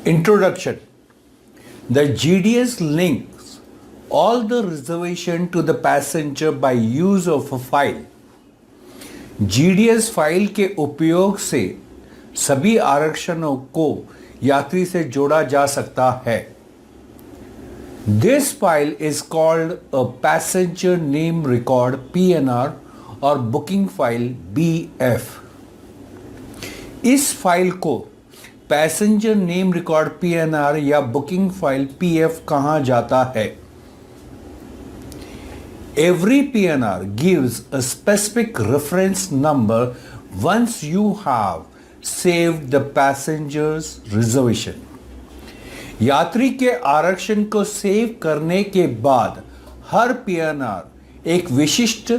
Introduction. The GDS links all the reservation to the passenger by use of a file. GDS file के उपयोग से सभी आरक्षणों को यात्री से जोड़ा जा सकता है. This file is called a passenger name record PNR और booking file BF. इस फाइल को पैसेंजर नेम रिकॉर्ड PNR या बुकिंग फाइल PF कहा जाता है. Every PNR gives a specific reference number once you have saved the passenger's reservation. यात्री के आरक्षण को सेव करने के बाद हर PNR एक विशिष्ट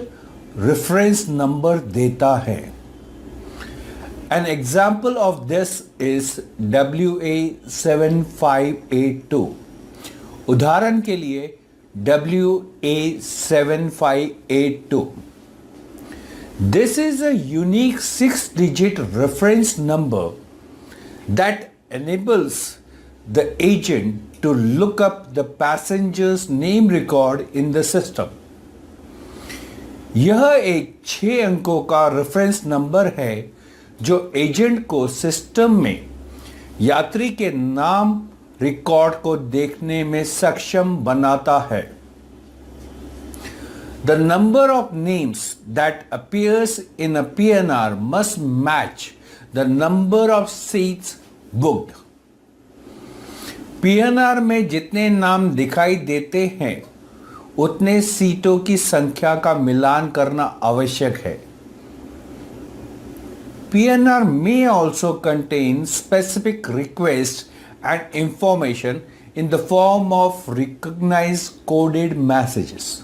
रेफरेंस नंबर देता है. An example of this is WA7582. उदाहरण के लिए WA7582. This is a unique 6-digit reference number that enables the agent to look up the passenger's name record in the system. यह एक 6 अंकों का रेफरेंस नंबर है जो एजेंट को सिस्टम में यात्री के नाम रिकॉर्ड को देखने में सक्षम बनाता है. The number of names that appears in a PNR must match the number of seats booked. PNR में जितने नाम दिखाई देते हैं उतने सीटों की संख्या का मिलान करना आवश्यक है. PNR may also contain specific requests and information in the form of recognized coded messages.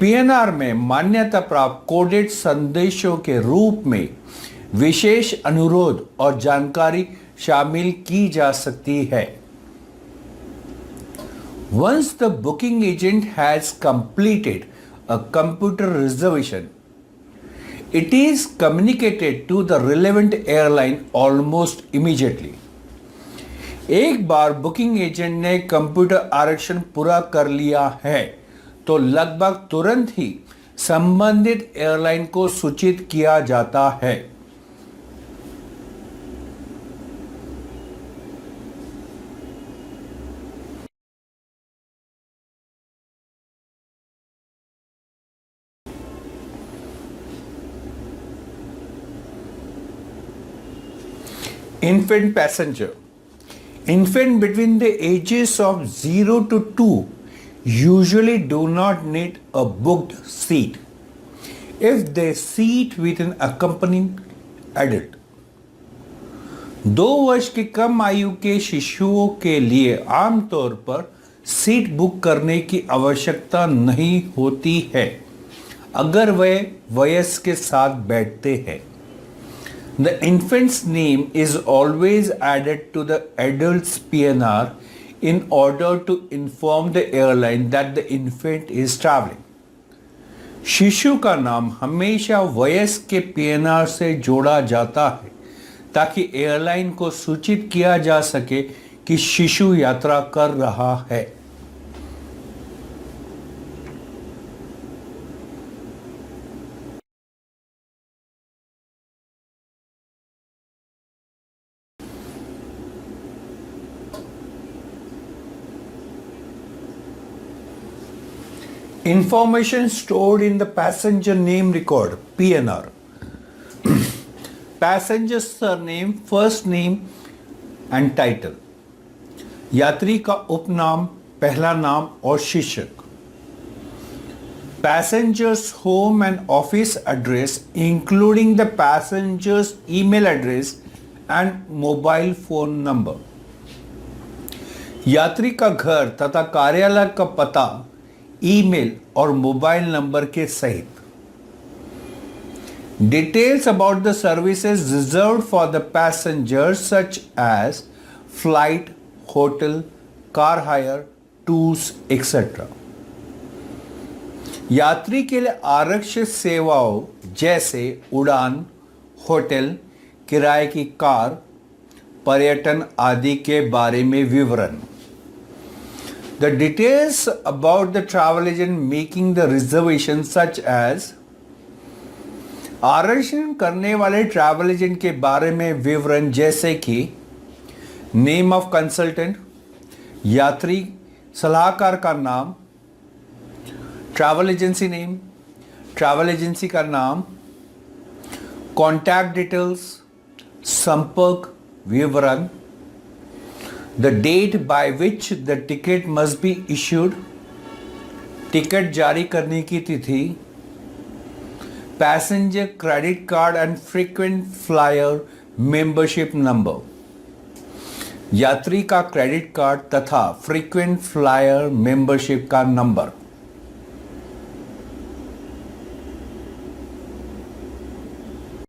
PNR में मान्यता प्राप्त कोडेड संदेशों के रूप में विशेष अनुरोध और जानकारी शामिल की जा सकती है. Once the booking agent has completed a computer reservation, it is communicated to the relevant airline almost immediately. एक बार बुकिंग एजेंट ने कंप्यूटर आरक्षण पूरा कर लिया है तो लगभग तुरंत ही संबंधित एयरलाइन को सूचित किया जाता है. Infant passenger. Infant between the ages of 0 to 2 usually do not need a booked seat if they sit with an accompanying adult. 2 वर्ष की कम आयु के शिशुओं के लिए आमतौर पर सीट बुक करने की आवश्यकता नहीं होती है अगर वे वयस्क के साथ बैठते हैं. The infant's name is always added to the adult's PNR in order to inform the airline that the infant is traveling. शिशु का नाम हमेशा वयस्क के PNR से जोड़ा जाता है ताकि एयरलाइन को सूचित किया जा सके कि शिशु यात्रा कर रहा है. Information stored in the passenger name record PNR. Passenger surname, first name and title. यात्री का उपनाम, पहला नाम और शीर्षक. Passenger's home and office address including the passenger's email address and mobile phone number. यात्री का घर तथा कार्यालय का पता, ईमेल और मोबाइल नंबर के सहित. Details about the services reserved for the passengers such as flight, hotel, car hire, tours, etc. यात्री के लिए आरक्षित सेवाओं जैसे उड़ान, होटल, किराए की कार, पर्यटन आदि के बारे में विवरण। The details about the travel agent making the reservation such as आरक्षण करने वाले ट्रैवल एजेंट के बारे में विवरण जैसे कि नेम ऑफ कंसल्टेंट, यात्री सलाहकार का नाम, travel agency name, travel agency का नाम, कॉन्टैक्ट डिटेल्स, संपर्क विवरण, the date by which the ticket must be issued, ticket जारी करने की तिथि, passenger credit card and frequent flyer membership number, यात्री का क्रेडिट कार्ड तथा फ्रीक्वेंट फ्लायर मेंबरशिप का नंबर।